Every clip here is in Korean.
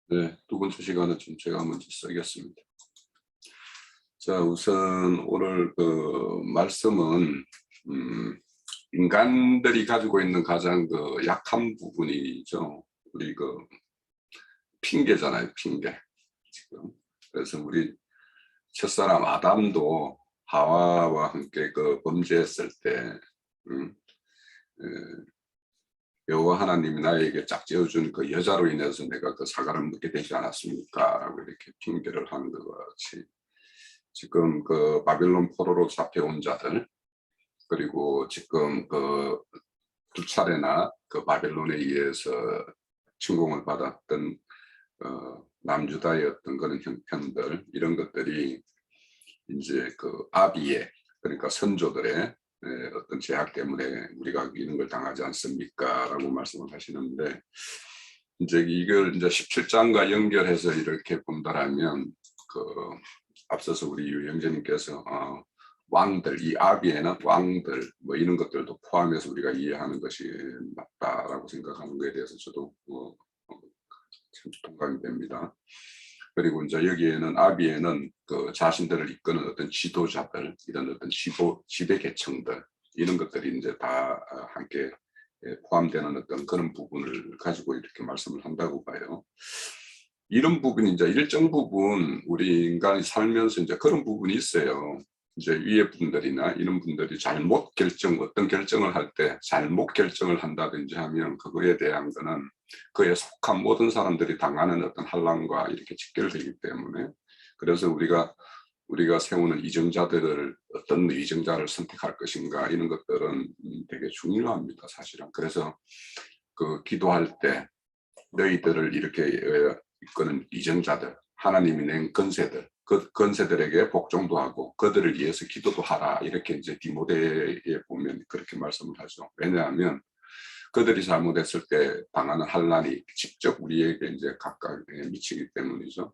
네, 두 번째 시간은 좀 제가 먼저 쓰겠습니다. 자, 우선 오늘 그 말씀은 인간들이 가지고 있는 가장 그 약한 부분이죠. 우리 그 핑계잖아요, 핑계. 지금. 그래서 우리 첫사람 아담도 하와와 함께 그 범죄했을 때, 음, 여호와 하나님이 나에게 짝지어준 그 여자로 인해서 내가 그 사과를 먹게 되지 않았습니까? 라고 이렇게 핑계를 하는 것 같이 지금 그 바빌론 포로로 잡혀온 자들, 그리고 지금 그 두 차례나 그 바빌론에 의해서 침공을 받았던 남유다의 어떤 그런 형편들, 이런 것들이 이제 그 아비의, 그러니까 선조들의 어떤 제약 때문에 우리가 이런 걸 당하지 않습니까? 라고 말씀을 하시는데, 이제 이걸 이제 17장과 연결해서 이렇게 본다라면, 그 앞서서 우리 유영재님께서 왕들, 이 아비에는 왕들 뭐 이런 것들도 포함해서 우리가 이해하는 것이 맞다라고 생각하는 것에 대해서 저도 참 동감이 됩니다. 그리고 이제 여기에는 아비에는 그 자신들을 이끄는 어떤 지도자들, 이런 어떤 지배 계층들, 이런 것들이 이제 다 함께 포함되는 어떤 그런 부분을 가지고 이렇게 말씀을 한다고 봐요. 이런 부분이 이제 일정 부분 우리 인간이 살면서 이제 그런 부분이 있어요. 이제 위에 분들이나 이런 분들이 어떤 결정을 할 때 잘못 결정을 한다든지 하면 그거에 대한 거는 그에 속한 모든 사람들이 당하는 어떤 환란과 이렇게 직결되기 때문에, 그래서 우리가 세우는 이정자들을 어떤 이정자를 선택할 것인가, 이런 것들은 되게 중요합니다, 사실은. 그래서 그 기도할 때 너희들을 이렇게 이끄는 이정자들, 하나님이 낸 건세들, 그 건세들에게 복종도 하고 그들을 위해서 기도도 하라, 이렇게 이제 디모데에 보면 그렇게 말씀을 하죠. 왜냐하면 그들이 잘못했을 때 당하는 환란이 직접 우리에게 이제 각각 미치기 때문이죠.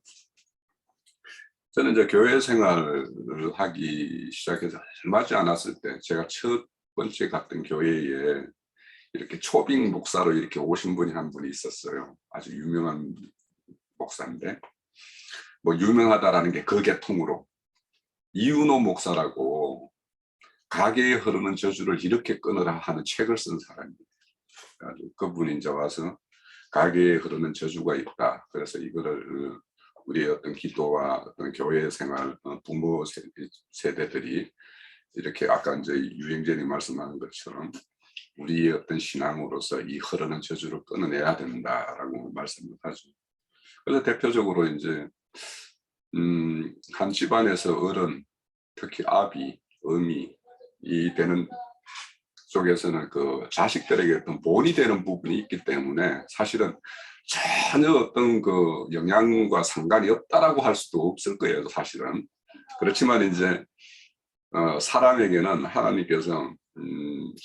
저는 이제 교회 생활을 하기 시작해서 얼마 지 않았을 때, 제가 첫 번째 갔던 교회에 이렇게 초빙 목사로 이렇게 오신 분이 한 분이 있었어요. 아주 유명한 목사인데, 뭐 유명하다라는 게 그 계통으로 이윤호 목사라고 가게에 흐르는 저주를 이렇게 끊으라 하는 책을 쓴 사람입니다. 그분이 이제 와서 가게에 흐르는 저주가 있다, 그래서 이거를 우리의 어떤 기도와 어떤 교회 생활, 부모 세대들이 이렇게 아까 이제 유영재님 말씀하는 것처럼 우리의 어떤 신앙으로서 이 흐르는 저주를 끊어내야 된다라고 말씀을 하죠. 그래서 대표적으로 이제 한 집안에서 어른, 특히 아비, 어미 이 되는 쪽에서는 그 자식들에게 어떤 본이 되는 부분이 있기 때문에 사실은 전혀 어떤 그 영향과 상관이 없다라고 할 수도 없을 거예요, 사실은. 그렇지만 이제 사람에게는 하나님께서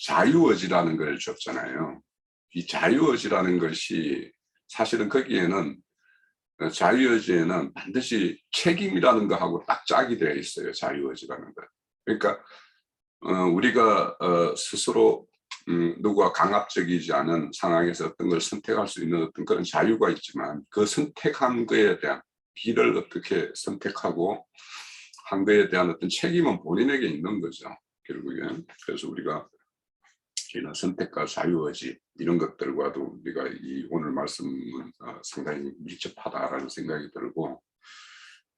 자유의지라는 걸 줬잖아요. 이 자유의지라는 것이 사실은 거기에는 자유의지에는 반드시 책임이라는 거하고 딱 짝이 되어 있어요, 자유의지라는 것. 그러니까 우리가 스스로 누구와 강압적이지 않은 상황에서 어떤 걸 선택할 수 있는 어떤 그런 자유가 있지만, 그 선택한 거에 대한 길을 어떻게 선택하고 한 거에 대한 어떤 책임은 본인에게 있는 거죠, 결국엔. 그래서 우리가 이런 선택과 자유의지, 이런 것들과도 우리가 이 오늘 말씀은 상당히 밀접하다라는 생각이 들고,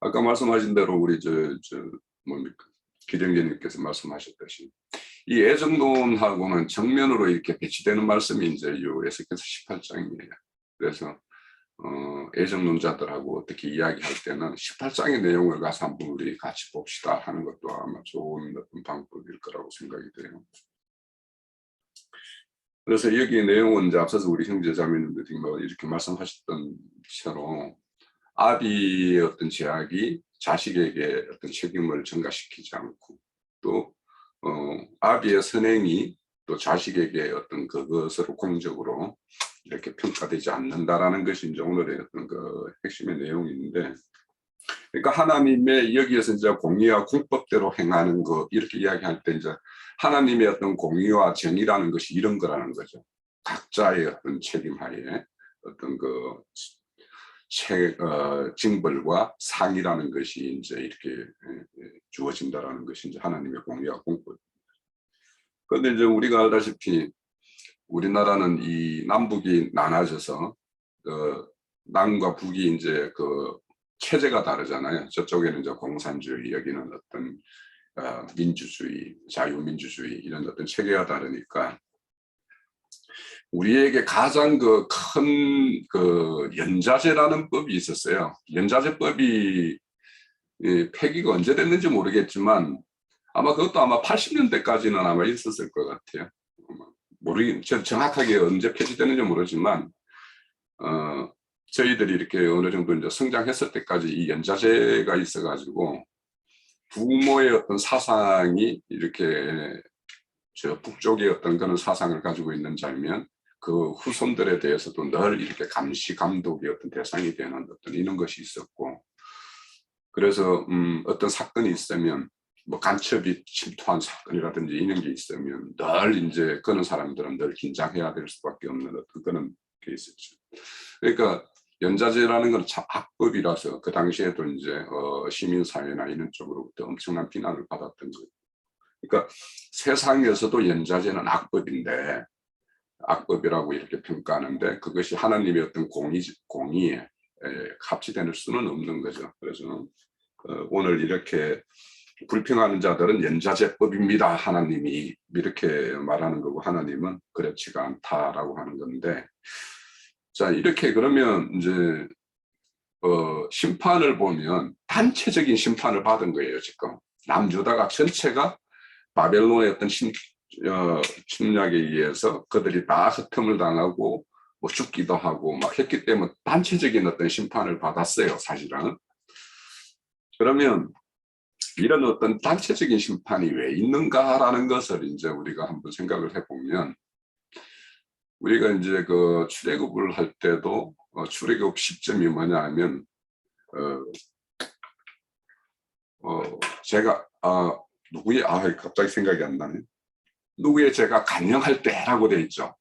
아까 말씀하신 대로 우리 뭡니까, 기정재님께서 말씀하셨듯이 이 애정론하고는 정면으로 이렇게 배치되는 말씀이 이제 요 에스겔서 18장이에요. 그래서 애정론자들하고 어떻게 이야기할 때는 18장의 내용을 가서 한번 우리 같이 봅시다 하는 것도 아마 좋은 어떤 방법일 거라고 생각이 돼요. 그래서 여기 내용은 이제 앞서서 우리 형제자매님들이 뭐 이렇게 말씀하셨던 처럼 아비의 어떤 제약이 자식에게 어떤 책임을 전가시키지 않고, 또 아비의 선행이 또 자식에게 어떤 그것으로 공적으로 이렇게 평가되지 않는다라는 것이 이제 오늘의 어떤 그 핵심의 내용인데, 그러니까 하나님의 여기에서 이제 공의와 공법대로 행하는 거 이렇게 이야기할 때 이제 하나님의 어떤 공의와 정의라는 것이 이런 거라는 거죠. 각자의 어떤 책임하에 어떤 그 징벌과 상이라는 것이 이제 이렇게 주어진다라는 것이 이제 하나님의 공의와 공법. 그런데 이제 우리가 알다시피 우리나라는 이 남북이 나눠져서 남과 북이 이제 그 체제가 다르잖아요. 저쪽에는 이제 공산주의, 여기는 어떤 민주주의, 자유민주주의 이런 어떤 체계가 다르니까 우리에게 가장 큰 연자제라는 법이 있었어요. 연자제법이 폐기가 언제 됐는지 모르겠지만 아마 그것도 아마 80년대까지는 아마 있었을 것 같아요. 정확하게 언제 폐지됐는지 모르지만 저희들이 이렇게 어느 정도 이제 성장했을 때까지 이 연자제가 있어가지고 부모의 어떤 사상이 이렇게 저 북쪽의 어떤 그런 사상을 가지고 있는 자면 그 후손들에 대해서도 늘 이렇게 감시 감독의 어떤 대상이 되는 어떤 이런 것이 있었고, 그래서 어떤 사건이 있으면 뭐 간첩이 침투한 사건이라든지 이런 게 있으면 늘 이제 그런 사람들은 늘 긴장해야 될 수밖에 없는 어떤 그런 게 있었죠. 그러니까 연자제라는 건 참 악법이라서 그 당시에도 이제 시민사회나 이런 쪽으로부터 엄청난 비난을 받았던 거예요. 그러니까 세상에서도 연자제는 악법인데, 악법이라고 이렇게 평가하는데 그것이 하나님의 어떤 공의에 합치될 수는 없는 거죠. 그래서 오늘 이렇게 불평하는 자들은 연자제법입니다, 하나님이 이렇게 말하는 거고, 하나님은 그렇지가 않다라고 하는 건데, 자 이렇게 그러면 이제 심판을 보면 단체적인 심판을 받은 거예요. 지금 남유다가 전체가 바벨론의 어떤 침략에 의해서 그들이 다 흩음을 당하고 뭐 죽기도 하고 막 했기 때문에 단체적인 어떤 심판을 받았어요, 사실은. 그러면 이런 어떤 단체적인 심판이 왜 있는가라는 것을 이제 우리가 한번 생각을 해보면, 우리가 이제 그 출애굽을 할 때도 출애굽 시점이 뭐냐 하면 제가 누구의 갑자기 생각이 안 나네. 누구의 제가 간영할 때라고 돼 있죠.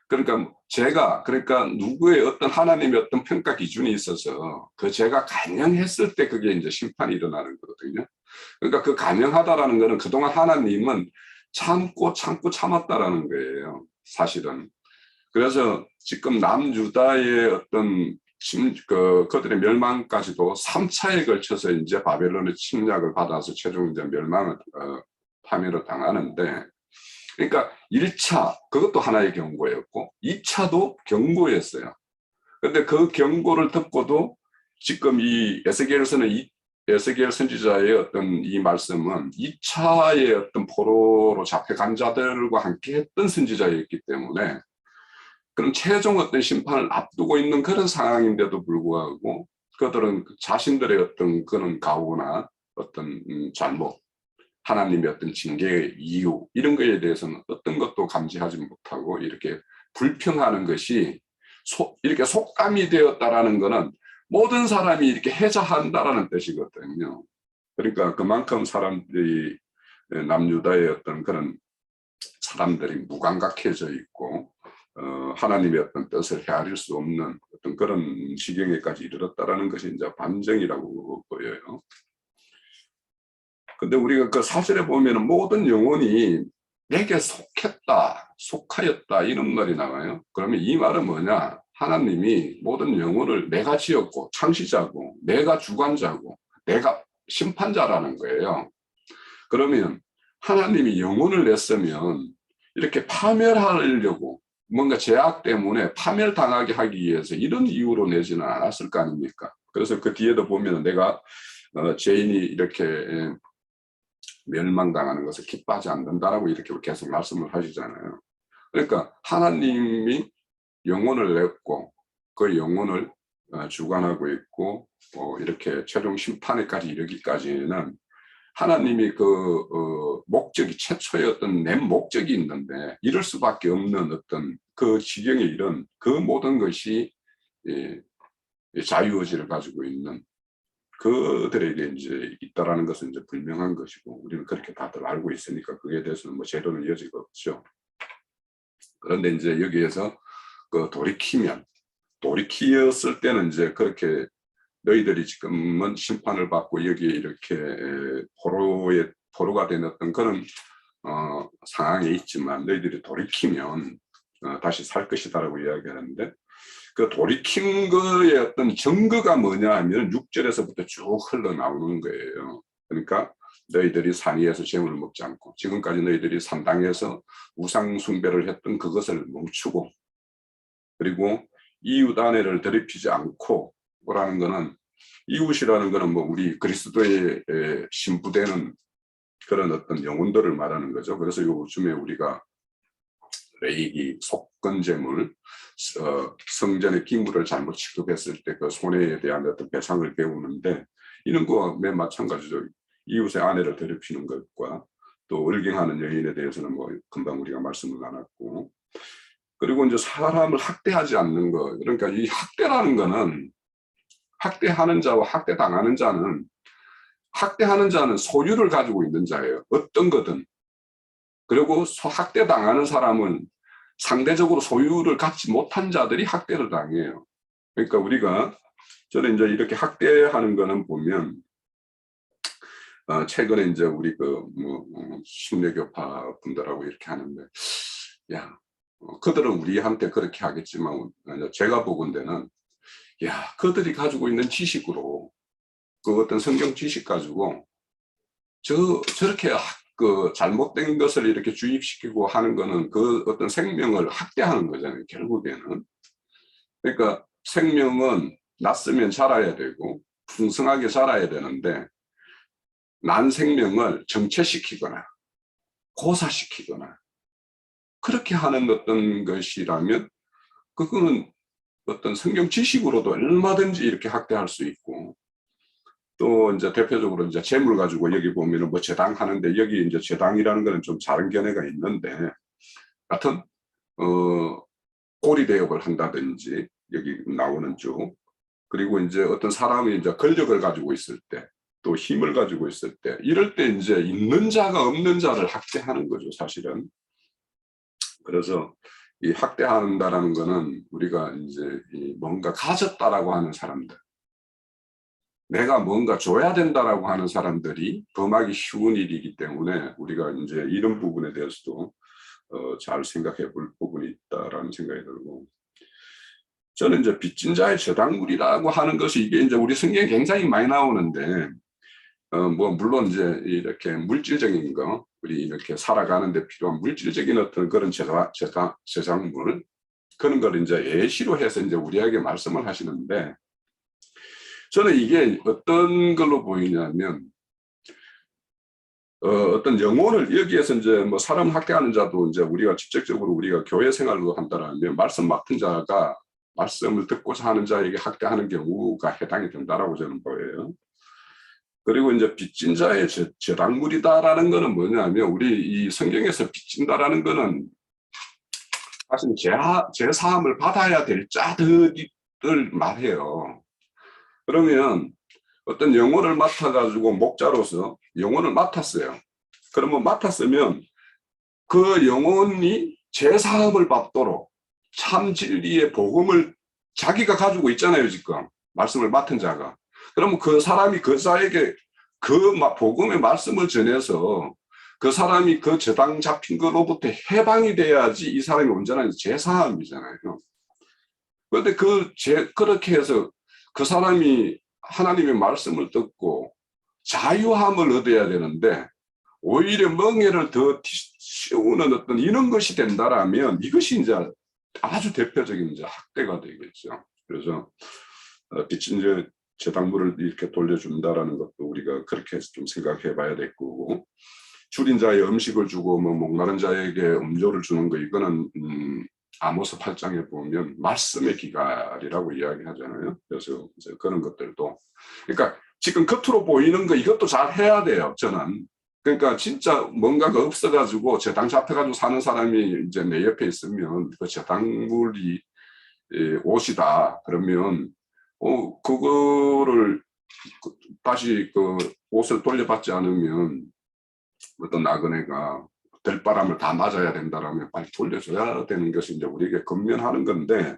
그러니까 누구의 어떤 하나님의 어떤 평가 기준이 있어서 그 제가 간영했을 때 그게 이제 심판이 일어나는 거거든요. 그러니까 그 간영하다라는 거는 그동안 하나님은 참고 참았다라는 거예요, 사실은. 그래서 지금 남유다의 어떤 그들의 멸망까지도 3차에 걸쳐서 이제 바벨론의 침략을 받아서 최종 이제 멸망을 파멸을 당하는데, 그러니까 1차 그것도 하나의 경고였고 2차도 경고였어요. 그런데 그 경고를 듣고도 지금 이 에스겔 선지자의 어떤 이 말씀은 2차의 어떤 포로로 잡혀간 자들과 함께 했던 선지자였기 때문에, 그럼 최종 어떤 심판을 앞두고 있는 그런 상황인데도 불구하고 그들은 자신들의 어떤 그런 가오나 어떤 잘못, 하나님의 어떤 징계의 이유 이런 거에 대해서는 어떤 것도 감지하지 못하고 이렇게 불평하는 것이 이렇게 속담이 되었다라는 것은 모든 사람이 이렇게 해자한다라는 뜻이거든요. 그러니까 그만큼 사람들이 남유다의 어떤 그런 사람들이 무감각해져 있고 하나님의 어떤 뜻을 헤아릴 수 없는 어떤 그런 지경에까지 이르렀다라는 것이 이제 반증이라고 보여요. 근데 우리가 그 사실에 보면은 모든 영혼이 내게 속하였다 이런 말이 나와요. 그러면 이 말은 뭐냐? 하나님이 모든 영혼을 내가 지었고 창시자고 내가 주관자고 내가 심판자라는 거예요. 그러면 하나님이 영혼을 냈으면 이렇게 파멸하려고 뭔가 죄악 때문에 파멸당하게 하기 위해서 이런 이유로 내지는 않았을 거 아닙니까? 그래서 그 뒤에도 보면 내가 죄인이 이렇게 멸망당하는 것을 기뻐하지 않는다라고 이렇게 계속 말씀을 하시잖아요. 그러니까 하나님이 영혼을 냈고 그 영혼을 주관하고 있고 이렇게 최종 심판에까지 이르기까지는 하나님이 목적이 최초의 어떤 낸 목적이 있는데 이럴 수밖에 없는 어떤 그 지경에 이른 그 모든 것이 자유의지를 가지고 있는 그들에게 이제 있다라는 것은 이제 분명한 것이고, 우리는 그렇게 다들 알고 있으니까 그에 대해서는 뭐 제도는 여지가 없죠. 그런데 이제 여기에서 돌이키면 돌이키었을 때는 이제 그렇게 너희들이 지금은 심판을 받고 여기에 이렇게 포로가 된 어떤 그런 상황에 있지만 너희들이 돌이키면 다시 살 것이다라고 이야기하는데, 그 돌이킨 거의 어떤 증거가 뭐냐 하면 6절에서부터 쭉 흘러나오는 거예요. 그러니까 너희들이 산 위에서 재물을 먹지 않고 지금까지 너희들이 산당에서 우상 숭배를 했던 그것을 멈추고, 그리고 이웃 아내를 더럽히지 않고, 뭐라는 거는 이웃이라는 거는 뭐 우리 그리스도의 신부되는 그런 어떤 영혼들을 말하는 거죠. 그래서 요즘에 우리가 레이기, 속건제물, 성전의 기물을 잘못 취급했을 때 그 손해에 대한 어떤 배상을 배우는데, 이런 거와 맨 마찬가지죠. 이웃의 아내를 더럽히는 것과 또 을갱하는 여인에 대해서는 뭐 금방 우리가 말씀을 나눴고, 그리고 이제 사람을 학대하지 않는 거. 그러니까 이 학대라는 거는, 학대하는 자와 학대당하는 자는, 학대하는 자는 소유를 가지고 있는 자예요. 어떤 거든. 그리고 학대당하는 사람은 상대적으로 소유를 갖지 못한 자들이 학대를 당해요. 그러니까 우리가, 저는 이제 이렇게 학대하는 거는 보면, 최근에 이제 우리 심리교파 분들하고 이렇게 하는데, 야, 그들은 우리한테 그렇게 하겠지만, 제가 보건대는, 야, 그들이 가지고 있는 지식으로, 그 어떤 성경 지식 가지고, 저렇게 잘못된 것을 이렇게 주입시키고 하는 거는 그 어떤 생명을 학대하는 거잖아요, 결국에는. 그러니까 생명은 낳았으면 자라야 되고, 풍성하게 자라야 되는데, 난 생명을 정체시키거나, 고사시키거나, 그렇게 하는 어떤 것이라면, 그거는 어떤 성경 지식으로도 얼마든지 이렇게 학대할 수 있고, 또 이제 대표적으로 이제 재물 가지고 여기 보면은 뭐 제당 하는데, 여기 이제 제당이라는 거는 좀 다른 견해가 있는데, 하여튼 꼬리 대역을 한다든지 여기 나오는 쪽, 그리고 이제 어떤 사람이 이제 권력을 가지고 있을 때, 또 힘을 가지고 있을 때, 이럴 때 이제 있는 자가 없는 자를 학대하는 거죠, 사실은. 그래서 이 학대한다라는 거는 우리가 이제 뭔가 가졌다라고 하는 사람들, 내가 뭔가 줘야 된다라고 하는 사람들이 범하기 쉬운 일이기 때문에 우리가 이제 이런 부분에 대해서도 잘 생각해 볼 부분이 있다라는 생각이 들고, 저는 이제 빚진 자의 저당물이라고 하는 것이, 이게 이제 우리 성경에 굉장히 많이 나오는데, 뭐 물론 이제 이렇게 물질적인 거, 우리 이렇게 살아가는데 필요한 물질적인 어떤 그런 저작물, 그런 걸 이제 예시로 해서 이제 우리에게 말씀을 하시는데, 저는 이게 어떤 걸로 보이냐면, 어떤 영혼을, 여기에서 이제 뭐 사람 학대하는 자도 이제 우리가 직접적으로 우리가 교회 생활로 한다라면 말씀 맡은 자가 말씀을 듣고자 하는 자에게 학대하는 경우가 해당이 된다라고 저는 보여요. 그리고 이제 빚진 자의 저당물이다라는 거는 뭐냐면, 우리 이 성경에서 빚진다라는 거는 사실 제사함을 받아야 될 자들을 말해요. 그러면 어떤 영혼을 맡아가지고 목자로서 영혼을 맡았어요. 그러면 맡았으면 그 영혼이 제사함을 받도록 참 진리의 복음을 자기가 가지고 있잖아요, 지금. 말씀을 맡은 자가. 그러면 그 사람이 그 자에게 그 복음의 말씀을 전해서 그 사람이 그 저당 잡힌 것로부터 해방이 돼야지 이 사람이 온전한 제사함이잖아요. 그런데 그렇게 해서 그 사람이 하나님의 말씀을 듣고 자유함을 얻어야 되는데, 오히려 멍에를 더 씌우는 어떤 이런 것이 된다라면, 이것이 이제 아주 대표적인 이제 학대가 되겠죠. 그래서 빚진 저당물을 이렇게 돌려준다라는 것도 우리가 그렇게 좀 생각해 봐야 될 거고, 줄인 자의 음식을 주고 뭐 목마른 자에게 음료를 주는 거, 이거는 아모스 8장에 보면 말씀의 기갈이라고 이야기하잖아요. 그래서 이제 그런 것들도, 그러니까 지금 겉으로 보이는 거 이것도 잘 해야 돼요, 저는. 그러니까 진짜 뭔가가 없어가지고 저당 잡혀가지고 사는 사람이 이제 내 옆에 있으면 그 저당물이 옷이다 그러면 그거를 다시 그 옷을 돌려받지 않으면 어떤 나그네가 들바람을 다 맞아야 된다라면 빨리 돌려줘야 되는 것이 이제 우리에게 건면하는 건데,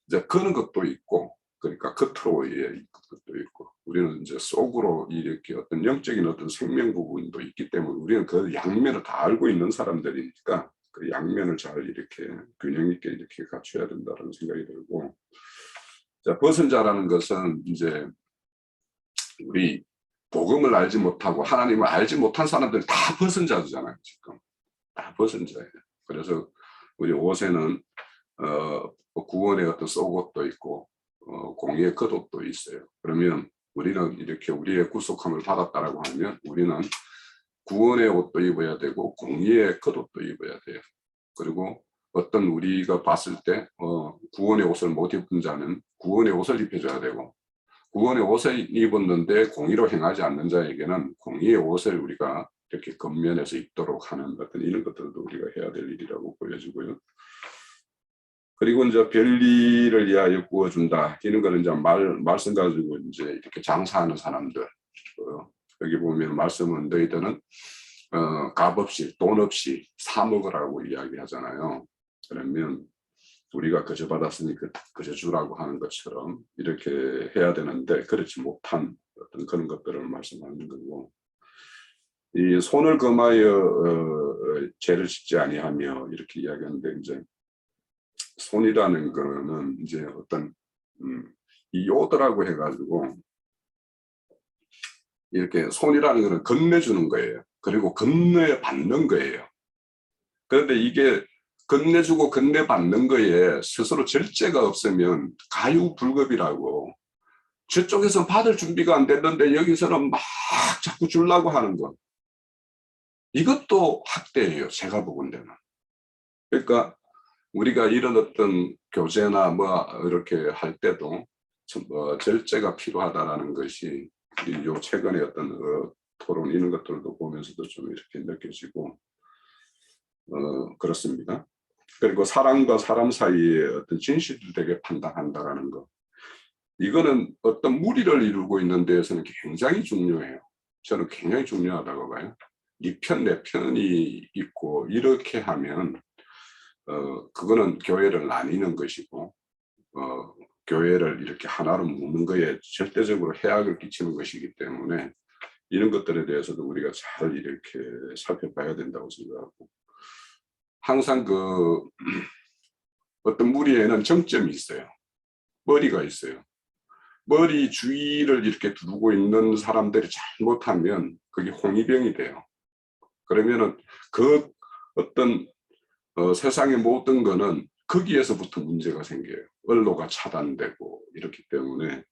이제 그런 것도 있고, 그러니까 겉으로의 것도 있고, 우리는 이제 속으로 이렇게 어떤 영적인 어떤 생명 부분도 있기 때문에 우리는 그 양면을 다 알고 있는 사람들이니까 그 양면을 잘 이렇게 균형 있게 이렇게 갖춰야 된다는 생각이 들고, 자, 벗은자라는 것은 이제 우리 복음을 알지 못하고 하나님을 알지 못한 사람들이 다 벗은자잖아요. 지금 다 벗은자예요. 그래서 우리 옷에는 구원의 어떤 속옷도 있고 공의의 겉옷도 있어요. 그러면 우리는 이렇게 우리의 구속함을 받았다라고 하면 우리는 구원의 옷도 입어야 되고 공의의 겉옷도 입어야 돼요. 그리고 어떤 우리가 봤을 때 구원의 옷을 못 입은 자는 구원의 옷을 입혀줘야 되고, 구원의 옷을 입었는데 공의로 행하지 않는 자에게는 공의의 옷을 우리가 이렇게 겉면에서 입도록 하는 어떤 이런 것들도 우리가 해야 될 일이라고 보여지고요. 그리고 이제 별리를 위하여 구워준다. 이런 거는 이제 말씀 가지고 이제 이렇게 장사하는 사람들. 여기 보면 말씀은 너희들은 값 없이 돈 없이 사 먹으라고 이야기하잖아요. 그러면 우리가 거저 받았으니 거저 주라고 하는 것처럼 이렇게 해야 되는데 그렇지 못한 어떤 그런 것들을 말씀하는 거고, 이 손을 금하여 죄를 짓지 아니하며 이렇게 이야기하는데, 이제 손이라는 거는 이제 어떤 이 요도라고 해가지고 이렇게 손이라는 거는 건네주는 거예요. 그리고 건네받는 거예요. 그런데 이게 건네주고 건네받는 거에 스스로 절제가 없으면 가유불급이라고, 저쪽에서 받을 준비가 안 됐는데 여기서는 막 자꾸 주려고 하는 것, 이것도 학대예요. 제가 보건 데는. 그러니까 우리가 이런 어떤 교제나 뭐 이렇게 할 때도 절제가 필요하다라는 것이 요 최근에 어떤 토론 이런 것들도 보면서도 좀 이렇게 느껴지고 그렇습니다. 그리고 사람과 사람 사이에 어떤 진실을 되게 판단한다라는 것, 이거는 어떤 무리를 이루고 있는 데에서는 굉장히 중요해요. 저는 굉장히 중요하다고 봐요. 네 편, 내 편이 있고 이렇게 하면 그거는 교회를 나뉘는 것이고 교회를 이렇게 하나로 묶는 거에 절대적으로 해악을 끼치는 것이기 때문에 이런 것들에 대해서도 우리가 잘 이렇게 살펴봐야 된다고 생각하고, 항상 어떤 무리에는 정점이 있어요. 머리가 있어요. 머리 주위를 이렇게 두고 있는 사람들이 잘못하면 그게 홍위병이 돼요. 그러면은 그 어떤 세상의 모든 거는 거기에서부터 문제가 생겨요. 언로가 차단되고 이렇기 때문에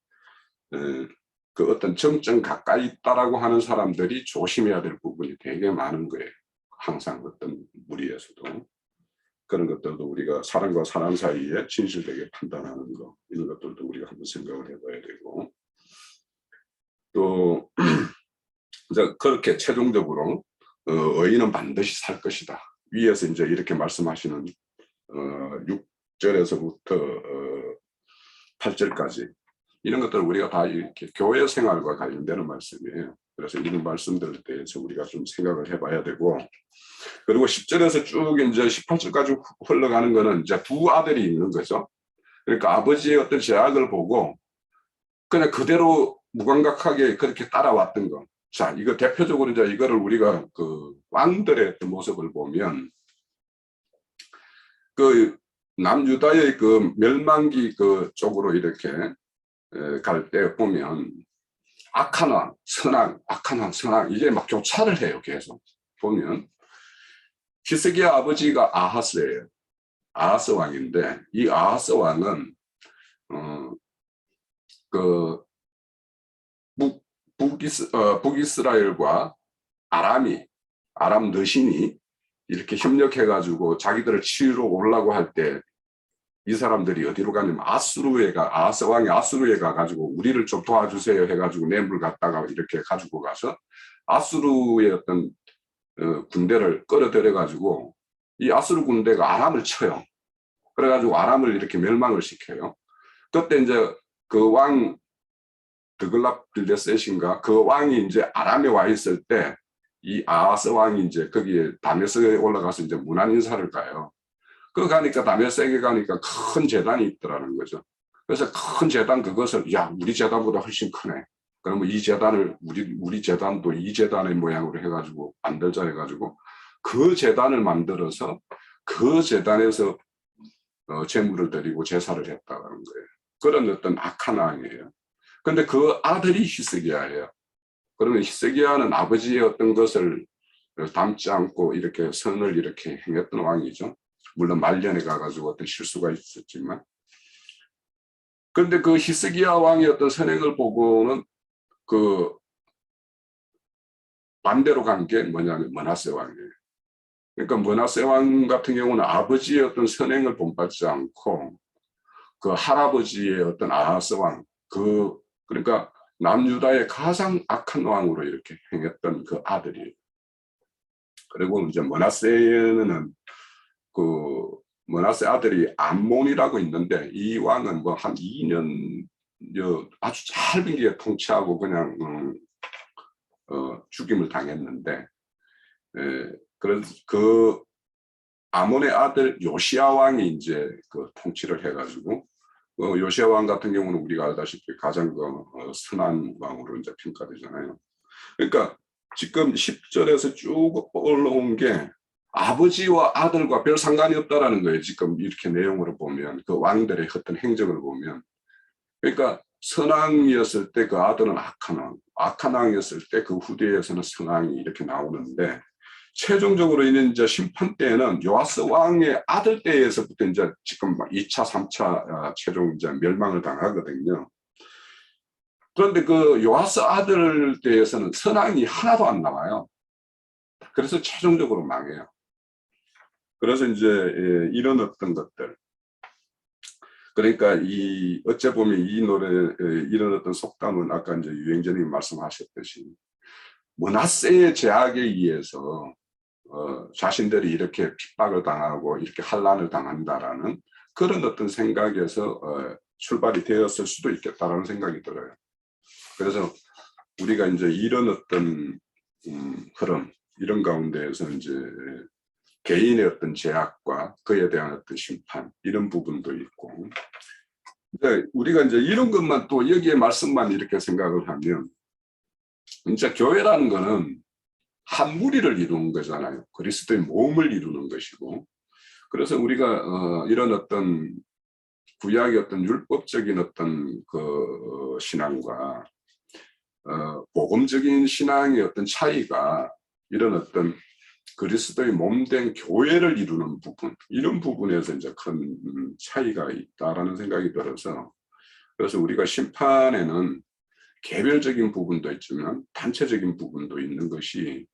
그 어떤 정점 가까이 있다라고 하는 사람들이 조심해야 될 부분이 되게 많은 거예요. 항상 어떤 무리에서도. 그런 것들도 우리가 사람과 사람 사이에 진실되게 판단하는 거, 이런 것들도 우리가 한번 생각을 해봐야 되고, 또 이제 그렇게 최종적으로 의인은 반드시 살 것이다. 위에서 이제 이렇게 말씀하시는 6절에서부터 8절까지 이런 것들을 우리가 다 이렇게 교회 생활과 관련되는 말씀이에요. 그래서 이런 말씀들에 대해서 우리가 좀 생각을 해봐야 되고, 그리고 10절에서 쭉 이제 18절까지 흘러가는 거는 이제 두 아들이 있는 거죠. 그러니까 아버지의 어떤 제약을 보고 그냥 그대로 무감각하게 그렇게 따라왔던 거. 자, 이거 대표적으로 이제 이거를 우리가 그 왕들의 어떤 모습을 보면 그 남유다의 그 멸망기 그 쪽으로 이렇게 갈 때 보면 악한 왕, 선왕, 악한 왕, 선왕, 이게 막 교차를 해요. 계속 보면 히스기야 아버지가 아하스예요. 아하스 왕인데 이 아하스 왕은 그 북이스라엘과 아람 너신이 이렇게 협력해가지고 자기들을 치러 오려고 할 때 이 사람들이 어디로 가냐면 아하스 왕이 아수르에 가가지고 우리를 좀 도와주세요 해가지고 뇌물 갖다가 이렇게 가지고 가서 아수르의 어떤 군대를 끌어들여가지고 이 아수르 군대가 아람을 쳐요. 그래가지고 아람을 이렇게 멸망을 시켜요. 그때 이제 그 왕 드글랍 빌레셋인가 그 왕이 이제 아람에 와 있을 때 이 아하스 왕이 이제 거기에 다메섹에 올라가서 이제 문안 인사를 가요. 그 가니까 담에 세게 가니까 큰 재단이 있더라는 거죠. 그래서 큰 재단 그것을 야 우리 재단보다 훨씬 크네. 그러면 이 재단을 우리 재단도 이 재단의 모양으로 해가지고 만들자 해가지고 그 재단을 만들어서 그 재단에서 재물을 드리고 제사를 했다는 거예요. 그런 어떤 악한 왕이에요. 근데 그 아들이 히스기야예요. 그러면 히스기야는 아버지의 어떤 것을 담지 않고 이렇게 선을 이렇게 행했던 왕이죠. 물론 말년에 가가지고 어떤 실수가 있었지만. 그런데 그 히스기야 왕의 어떤 선행을 보고는 그 반대로 간 게 뭐냐면 므낫세 왕이에요. 그러니까 므낫세 왕 같은 경우는 아버지의 어떤 선행을 본받지 않고 그 할아버지의 어떤 아하스 왕, 그러니까 남유다의 가장 악한 왕으로 이렇게 행했던 그 아들이에요. 그리고 이제 므낫세는 그 므낫세 아들이 암몬이라고 있는데 이 왕은 뭐 한 2년 아주 짧은 기회 통치하고 그냥 죽임을 당했는데 그래서 그 아몬의 아들 요시야 왕이 이제 그 통치를 해가지고 요시야 왕 같은 경우는 우리가 알다시피 가장 선한 왕으로 이제 평가되잖아요. 그러니까 지금 10절에서 쭉 올라온 게 아버지와 아들과 별 상관이 없다라는 거예요. 지금 이렇게 내용으로 보면 그 왕들의 어떤 행적을 보면 그러니까 선왕이었을 때 그 아들은 악한 왕, 악한 왕이었을 때 그 후대에서는 선왕이 이렇게 나오는데 최종적으로 이제 심판 때에는 요아스 왕의 아들 때에서부터 이제 지금 2차, 3차 최종 이제 멸망을 당하거든요. 그런데 그 요아스 아들 때에서는 선왕이 하나도 안 나와요. 그래서 최종적으로 망해요. 그래서 이제 이런 어떤 것들. 그러니까 어째 보면 이 노래 이런 어떤 속담은 아까 이제 유행전님 말씀하셨듯이 므낫세의 제약에 의해서 자신들이 이렇게 핍박을 당하고 이렇게 환난을 당한다라는 그런 어떤 생각에서 출발이 되었을 수도 있겠다라는 생각이 들어요. 그래서 우리가 이제 이런 어떤 흐름 이런 가운데에서 이제 개인의 어떤 제약과 그에 대한 어떤 심판 이런 부분도 있고 근데 우리가 이제 이런 것만 또 여기에 말씀만 이렇게 생각을 하면 진짜 교회라는 거는 한 무리를 이루는 거잖아요. 그리스도의 몸을 이루는 것이고 그래서 우리가 이런 어떤 구약의 어떤 율법적인 어떤 그 신앙과 복음적인 신앙의 어떤 차이가 이런 어떤 그리스도의 몸된 교회를 이루는 부분 이런 부분에서 이제 큰 차이가 있다라는 생각이 들어서 그래서 우리가 심판에는 개별적인 부분도 있지만 단체적인 부분도 있는 것이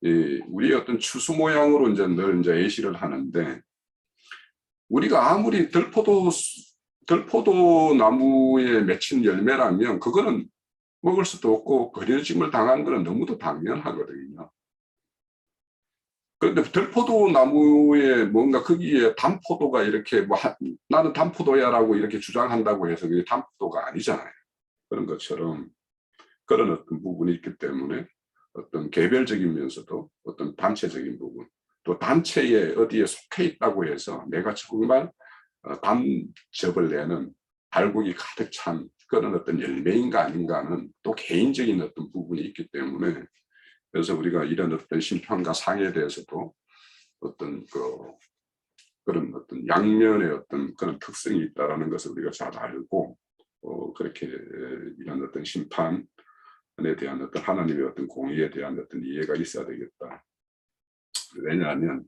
우리의 어떤 추수 모양으로 이제 늘 이제 예시를 하는데 우리가 아무리 들포도 나무에 맺힌 열매라면 그거는 먹을 수도 없고 버려짐을 당한 거는 너무도 당연하거든요. 그런데 들포도 나무에 뭔가 거기에 단포도가 이렇게 뭐 나는 단포도야라고 이렇게 주장한다고 해서 그게 단포도가 아니잖아요. 그런 것처럼 그런 어떤 부분이 있기 때문에 어떤 개별적이면서도 어떤 단체적인 부분 또 단체에 어디에 속해 있다고 해서 내가 정말 단접을 내는 발국이 가득 찬 그런 어떤 열매인가 아닌가는 또 개인적인 어떤 부분이 있기 때문에 그래서 우리가 이런 어떤 심판과 상에 대해서도 어떤 그런 어떤 양면의 어떤 그런 특성이 있다라는 것을 우리가 잘 알고 그렇게 이런 어떤 심판에 대한 어떤 하나님의 어떤 공의에 대한 어떤 이해가 있어야 되겠다. 왜냐하면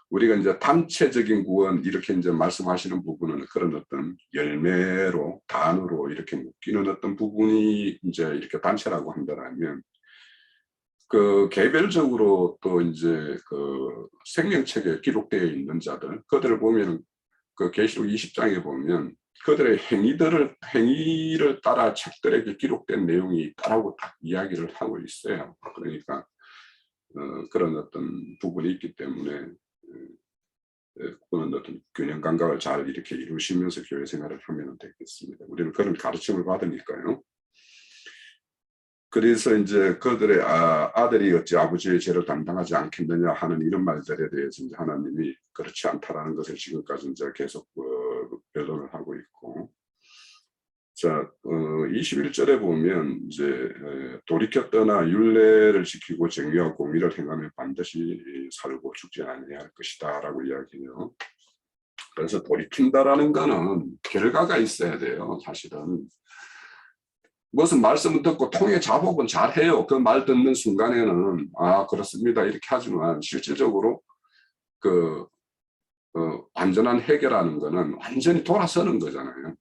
우리가 이제 단체적인 구원 이렇게 이제 말씀하시는 부분은 그런 어떤 열매로 단으로 이렇게 묶이는 어떤 부분이 이제 이렇게 단체라고 한다면 그 개별적으로 또 이제 그 생명책에 기록되어 있는 자들 그들을 보면 그 계시록 20장에 보면 그들의 행위를 따라 책들에게 기록된 내용이 있다라고 딱 이야기를 하고 있어요. 그러니까 그런 어떤 부분이 있기 때문에 그런 어떤 균형 감각을 잘 이렇게 이루시면서 교회 생활을 하면 되겠습니다. 우리는 그런 가르침을 받으니까요. 그래서 이제 그들의 아들이 어찌 아버지의 죄를 담당하지 않겠느냐 하는 이런 말들에 대해서 이제 하나님이 그렇지 않다라는 것을 지금까지 이제 계속 변론을 하고 있고, 자, 21절에 보면 이제 돌이켜 떠나 율례를 지키고 정의와 공의를 행하며 반드시 살고 죽지 아니할 것이다라고 이야기해요. 그래서 돌이킨다라는 거는 결과가 있어야 돼요. 사실은 무슨 말씀을 듣고 통해 작업은 잘해요. 그 말 듣는 순간에는 그렇습니다 이렇게 하지만 실질적으로 그 완전한 해결하는 거는 완전히 돌아서는 거잖아요.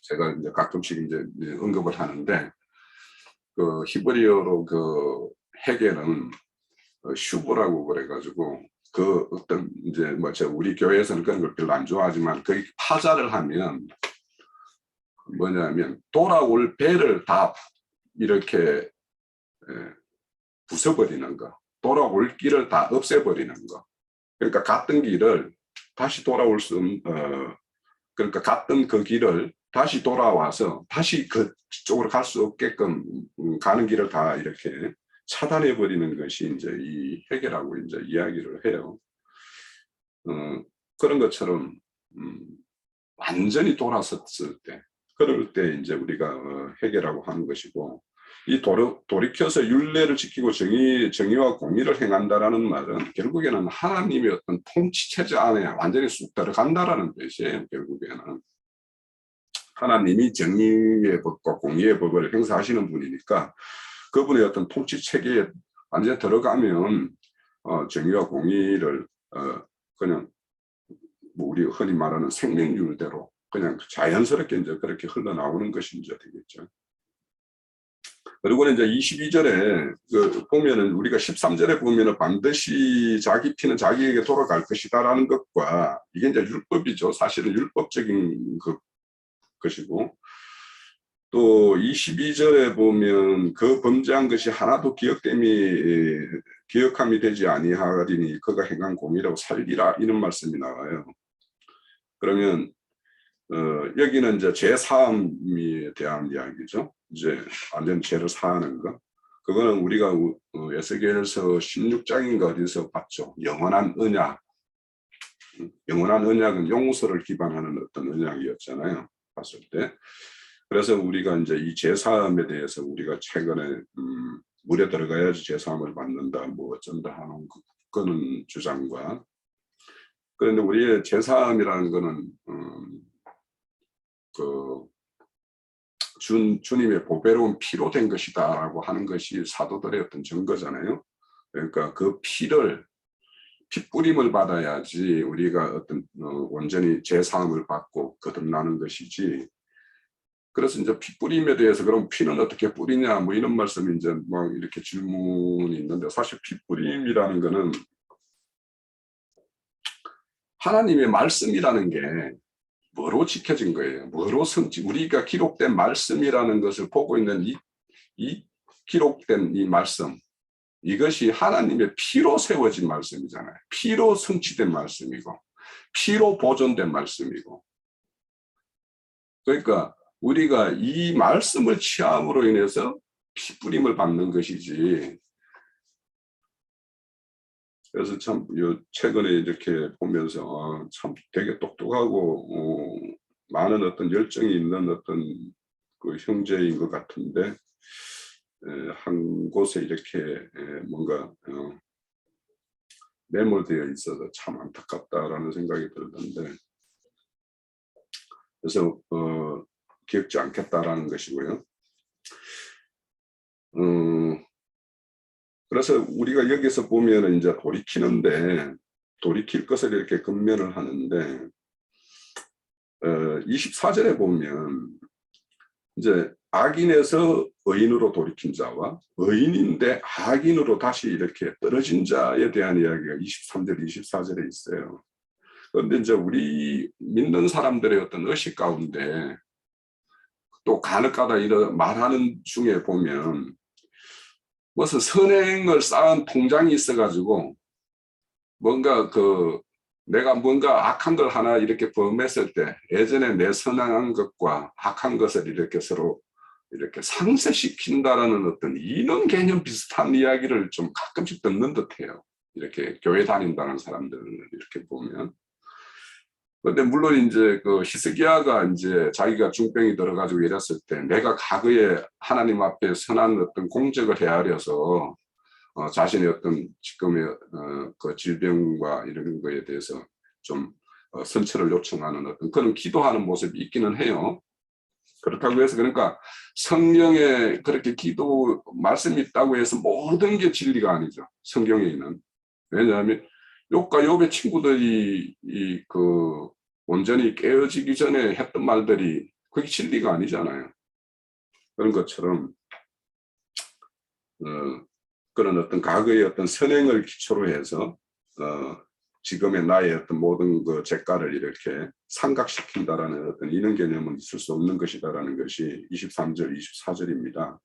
제가 이제 가끔씩 이제 언급을 하는데 그 히브리어로 그 해결은 슈브라고 그래가지고 그 어떤 이제 뭐 우리 교회에서는 그런 걸 별로 안 좋아하지만 그 파자를 하면 뭐냐면 돌아올 배를 다 이렇게 부숴버리는 거, 돌아올 길을 다 없애버리는 거. 그러니까 갔던 길을 다시 돌아올 수 없는 그러니까 갔던 그 길을 다시 돌아와서 다시 그쪽으로 갈 수 없게끔 가는 길을 다 이렇게 차단해 버리는 것이 이제 이 해결하고 이제 이야기를 해요. 그런 것처럼 완전히 돌아섰을 때, 그럴 때 이제 우리가 해결하고 하는 것이고, 이 돌이켜서 율례를 지키고 정의와 공의를 행한다라는 말은 결국에는 하나님의 어떤 통치체제 안에 완전히 쑥 들어간다라는 뜻이에요. 결국에는 하나님이 정의의 법과 공의의 법을 행사하시는 분이니까 그분의 어떤 통치체계에 완전히 들어가면 정의와 공의를 그냥 뭐 우리 흔히 말하는 생명률대로 그냥 자연스럽게 이제 그렇게 흘러나오는 것이 이제 되겠죠. 그리고 이제 22절에 보면은 우리가 13절에 보면은 반드시 자기 피는 자기에게 돌아갈 것이다라는 것과 이게 이제 율법이죠. 사실은 율법적인 것이고, 또 22절에 보면 그 범죄한 것이 하나도 기억함이 되지 아니하리니 그가 행한 공의라고 살리라 이런 말씀이 나와요. 그러면 여기는 이제 죄 사함에 대한 이야기죠. 이제 완전 죄를 사하는 것. 그거는 우리가 에스겔서 16장인가 어디서 봤죠. 영원한 언약. 영원한 언약은 용서를 기반하는 어떤 언약이었잖아요. 봤을 때. 그래서 우리가 이제 이 죄 사함에 대해서 우리가 최근에 물에 들어가야지 죄 사함을 받는다, 뭐 어쩐다 하는 그런 주장과, 그런데 우리의 죄 사함이라는 거는 주님의 보배로운 피로 된 것이다라고 하는 것이 사도들의 어떤 증거잖아요. 그러니까 그 핏뿌림을 받아야지 우리가 어떤 온전히 죄 사함을 받고 거듭나는 것이지. 그래서 이제 핏뿌림에 대해서 그럼 피는 어떻게 뿌리냐 뭐 이런 말씀이 이제 막 이렇게 질문이 있는데, 사실 핏뿌림이라는 거는 하나님의 말씀이라는 게 뭐로 지켜진 거예요? 뭐로 우리가 기록된 말씀이라는 것을 보고 있는 이 기록된 이 말씀, 이것이 하나님의 피로 세워진 말씀이잖아요. 피로 성취된 말씀이고 피로 보존된 말씀이고, 그러니까 우리가 이 말씀을 취함으로 인해서 피뿌림을 받는 것이지. 그래서 참 최근에 이렇게 보면서 참 되게 똑똑하고 많은 어떤 열정이 있는 어떤 그 형제인 것 같은데 한 곳에 이렇게 뭔가 매몰되어 있어서 참 안타깝다라는 생각이 들던데, 그래서 기억지 않겠다라는 것이고요. 그래서 우리가 여기서 보면은 이제 돌이킬 것을 이렇게 권면을 하는데, 24절에 보면 이제 악인에서 의인으로 돌이킨 자와 의인인데 악인으로 다시 이렇게 떨어진 자에 대한 이야기가 23절, 24절에 있어요. 그런데 이제 우리 믿는 사람들의 어떤 의식 가운데 또 간혹가다 이런 말하는 중에 보면 무슨 선행을 쌓은 통장이 있어가지고 내가 뭔가 악한 걸 하나 이렇게 범했을 때 예전에 내 선한 것과 악한 것을 이렇게 서로 이렇게 상쇄시킨다라는 어떤 이런 개념 비슷한 이야기를 좀 가끔씩 듣는 듯해요. 이렇게 교회 다닌다는 사람들을 이렇게 보면. 근데 물론 이제 그 히스기야가 이제 자기가 중병이 들어가지고 이랬을 때 내가 과거에 하나님 앞에 선한 어떤 공적을 헤아려서 자신의 어떤 지금의 그 질병과 이런 거에 대해서 좀 선처를 요청하는 어떤 그런 기도하는 모습이 있기는 해요. 그렇다고 해서 그러니까 성경에 그렇게 기도 말씀이 있다고 해서 모든 게 진리가 아니죠. 성경에 있는. 왜냐하면 욥과 욥의 친구들이 그 온전히 깨어지기 전에 했던 말들이 그게 진리가 아니잖아요. 그런 것처럼 그런 어떤 과거의 어떤 선행을 기초로 해서 지금의 나의 어떤 모든 그 죄가를 이렇게 상각시킨다라는 어떤 이런 개념은 있을 수 없는 것이다라는 것이 23절, 24절입니다.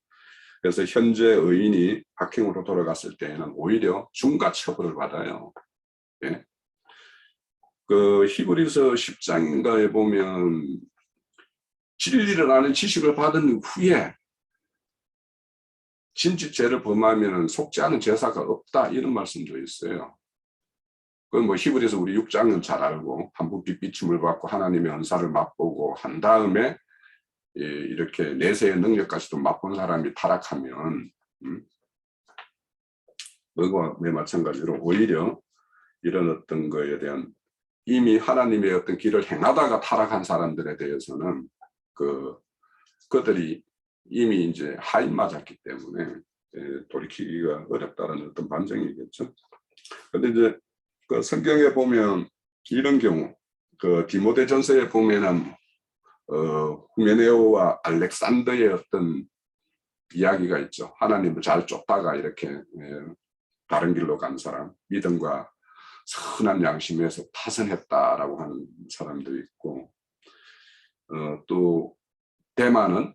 그래서 현재 의인이 악행으로 돌아갔을 때에는 오히려 중과 처벌을 받아요. 예? 그 히브리서 10장인가에 보면 진리를 아는 지식을 받은 후에 진즉 죄를 범하면 속지 않은 제사가 없다 이런 말씀도 있어요. 그건 뭐 히브리서 우리 6장은 잘 알고 한번 빛비춤을 받고 하나님의 은사를 맛보고 한 다음에 이렇게 내세의 능력까지도 맛본 사람이 타락하면 그거와 마찬가지로 오히려 이런 어떤 거에 대한 이미 하나님의 어떤 길을 행하다가 타락한 사람들에 대해서는 그들이 이미 이제 하인 맞았기 때문에 돌이키기가 어렵다는 어떤 반증이겠죠. 그런데 이제 그 성경에 보면 이런 경우 그 디모데전서에 보면은 후메네오와 알렉산더의 어떤 이야기가 있죠. 하나님을 잘 쫓다가 이렇게 다른 길로 간 사람, 믿음과 선한 양심에서 파선했다라고 하는 사람도 있고, 또 대만은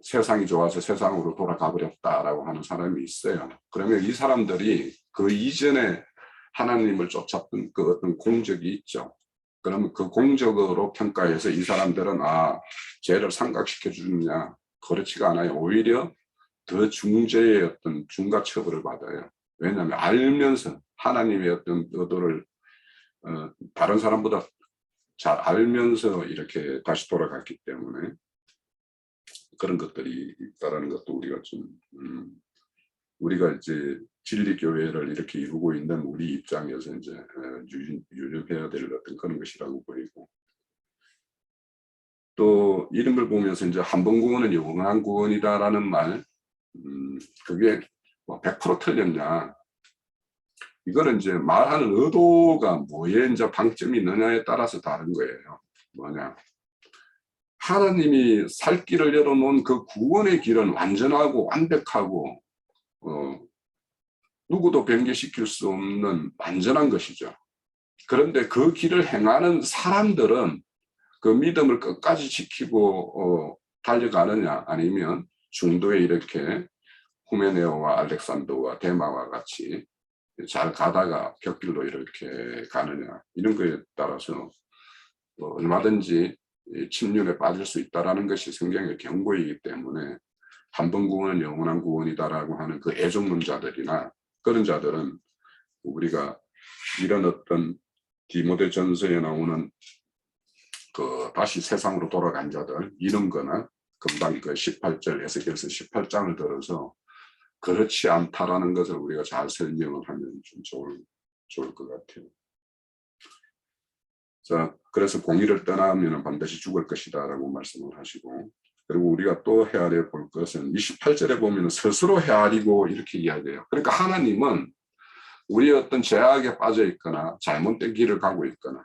세상이 좋아서 세상으로 돌아가 버렸다라고 하는 사람이 있어요. 그러면 이 사람들이 그 이전에 하나님을 쫓았던 그 어떤 공적이 있죠. 그러면 그 공적으로 평가해서 이 사람들은 죄를 상각시켜 주느냐, 그렇지가 않아요. 오히려 더 중죄의 어떤 중과 처벌을 받아요. 왜냐하면 알면서 하나님의 어떤 의도를 다른 사람보다 잘 알면서 이렇게 다시 돌아갔기 때문에 그런 것들이 있다라는 것도 우리가 좀 우리가 이제 진리 교회를 이렇게 이루고 있는 우리 입장에서 이제 유념해야 될 어떤 그런 것이라고 보이고, 또 이런 걸 보면서 이제 한 번 구원은 영원한 구원이다라는 말, 그게 뭐 100% 틀렸냐? 이거는 이제 말하는 의도가 뭐에 이제 방점이 있느냐에 따라서 다른 거예요. 뭐냐? 하나님이 살 길을 열어놓은 그 구원의 길은 완전하고 완벽하고 누구도 변개시킬 수 없는 완전한 것이죠. 그런데 그 길을 행하는 사람들은 그 믿음을 끝까지 지키고 달려가느냐, 아니면 중도에 이렇게 후메네오와 알렉산더와 데마와 같이 잘 가다가 곁길로 이렇게 가느냐, 이런 거에 따라서 얼마든지 침륜에 빠질 수 있다는 것이 성경의 경고이기 때문에 한 번 구원은 영원한 구원이다라고 하는 그 애종론자들이나 그런 자들은 우리가 이런 어떤 디모데전서에 나오는 그 다시 세상으로 돌아간 자들 이런 거나 금방 그 18절 에스겔서 18장을 들어서 그렇지 않다라는 것을 우리가 잘 설명을 하면 좀 좋을 것 같아요. 자, 그래서 공의를 떠나면 반드시 죽을 것이다라고 말씀을 하시고, 그리고 우리가 또 헤아려 볼 것은 28절에 보면 스스로 헤아리고 이렇게 이야기해요. 그러니까 하나님은 우리 어떤 죄악에 빠져 있거나 잘못된 길을 가고 있거나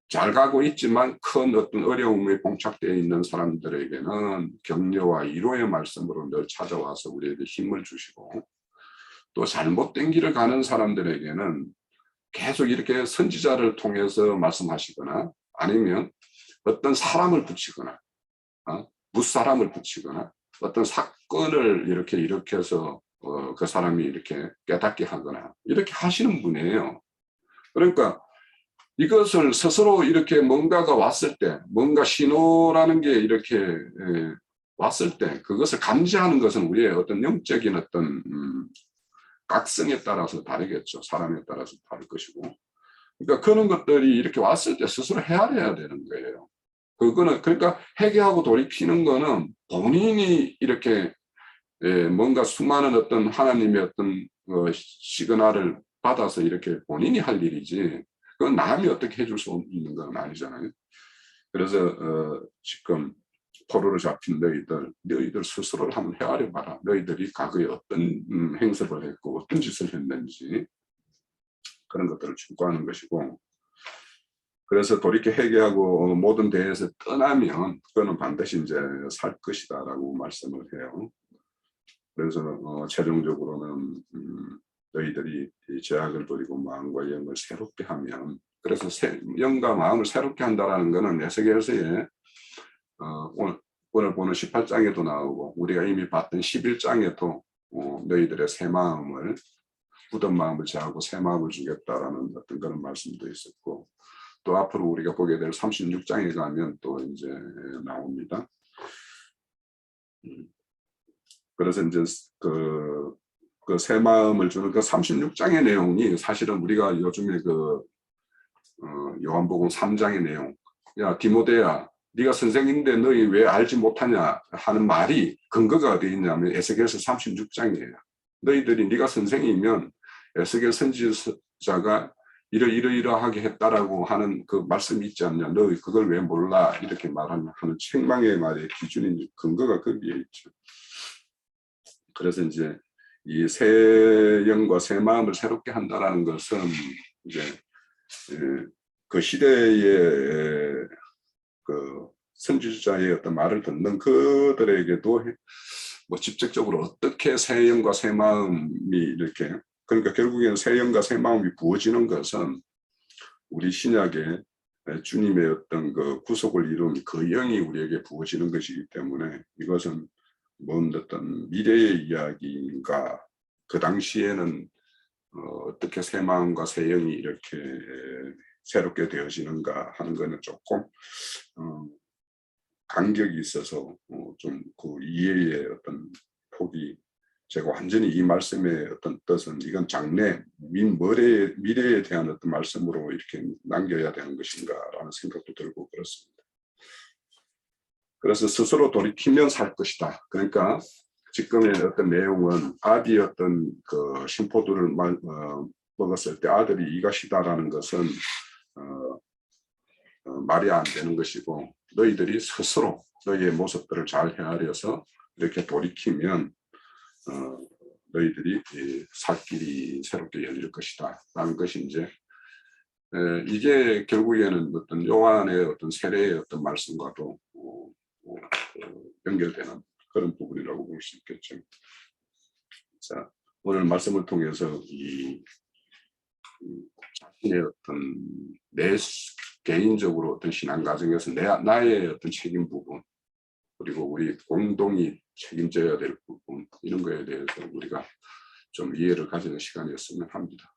잘 가고 있지만 큰 어떤 어려움에 봉착되어 있는 사람들에게는 격려와 위로의 말씀으로 늘 찾아와서 우리에게 힘을 주시고, 또 잘못된 길을 가는 사람들에게는 계속 이렇게 선지자를 통해서 말씀하시거나 아니면 어떤 사람을 붙이거나 무사람을 붙이거나 어떤 사건을 이렇게 일으켜서 그 사람이 이렇게 깨닫게 하거나 이렇게 하시는 분이에요. 그러니까 이것을 스스로 이렇게 뭔가가 왔을 때 뭔가 신호라는 게 이렇게 왔을 때 그것을 감지하는 것은 우리의 어떤 영적인 어떤 각성에 따라서 다르겠죠. 사람에 따라서 다를 것이고. 그러니까 그런 것들이 이렇게 왔을 때 스스로 헤아려야 되는 거예요. 그거는 그러니까 회개하고 돌이키는 거는 본인이 이렇게 뭔가 수많은 어떤 하나님의 어떤 시그널을 받아서 이렇게 본인이 할 일이지 그건 남이 어떻게 해줄 수 있는 건 아니잖아요. 그래서 지금 포로로 잡힌 너희들 스스로를 한번 헤아려 봐라. 너희들이 과거에 어떤 행습을 했고 어떤 짓을 했는지 그런 것들을 추구하는 것이고 그래서 돌이켜 회개하고 모든 대에서 떠나면 그거는 반드시 이제 살 것이다라고 말씀을 해요. 그래서 최종적으로는 너희들이 이 죄악을 버리고 마음과 영을 새롭게 하면 그래서 영과 마음을 새롭게 한다라는 것은 에스겔서에 오늘 보는 18장에도 나오고 우리가 이미 봤던 11장에도 너희들의 새 마음을 굳은 마음을 제하고 새 마음을 주겠다라는 어떤 그런 말씀도 있었고 또 앞으로 우리가 보게 될 36장에 가면 또 이제 나옵니다. 그래서 이제 그 새 마음을 주는 그 36장의 내용이 사실은 우리가 요즘에 요한복음 3장의 내용, 야 디모데야, 네가 선생인데 너희 왜 알지 못하냐 하는 말이 근거가 어디 있냐면 에스겔서 36장이에요. 너희들이 네가 선생이면 에스겔 선지자가 이러이러하게 했다라고 하는 그 말씀이 있지 않냐. 너 그걸 왜 몰라? 이렇게 말하는 책망의 말의 기준인 근거가 거기에 있죠. 그래서 이제 이 새 영과 새 마음을 새롭게 한다라는 것은 이제 그 시대의 그 선지자의 어떤 말을 듣는 그들에게도 뭐 직접적으로 어떻게 새 영과 새 마음이 이렇게 그러니까 결국에는 새 영과 새 마음이 부어지는 것은 우리 신약에 주님의 어떤 그 구속을 이룬 그 영이 우리에게 부어지는 것이기 때문에 이것은 뭔 어떤 미래의 이야기인가 그 당시에는 어떻게 새 마음과 새 영이 이렇게 새롭게 되어지는가 하는 것은 조금 간격이 있어서 좀 그 이해의 어떤 폭이 제가 완전히 이 말씀의 어떤 뜻은 이건 장래 미래에 대한 어떤 말씀으로 이렇게 남겨야 되는 것인가라는 생각도 들고 그렇습니다. 그래서 스스로 돌이키면 살 것이다. 그러니까 지금의 어떤 내용은 아비의 어떤 그 심포도를 먹었을 때 아들이 이것이다라는 것은 말이 안 되는 것이고 너희들이 스스로 너희의 모습들을 잘 헤아려서 이렇게 돌이키면 너희들이 살 길이 새롭게 열릴 것이다 라는 것이 이제 이게 결국에는 어떤 요한의 어떤 세례의 어떤 말씀과도 연결되는 그런 부분이라고 볼 수 있겠죠. 자, 오늘 말씀을 통해서 이 자신의 어떤 내 개인적으로 어떤 신앙 과정에서 나의 어떤 책임 부분 그리고 우리 공동이 책임져야 될 부분 이런 거에 대해서 우리가 좀 이해를 가지는 시간이었으면 합니다.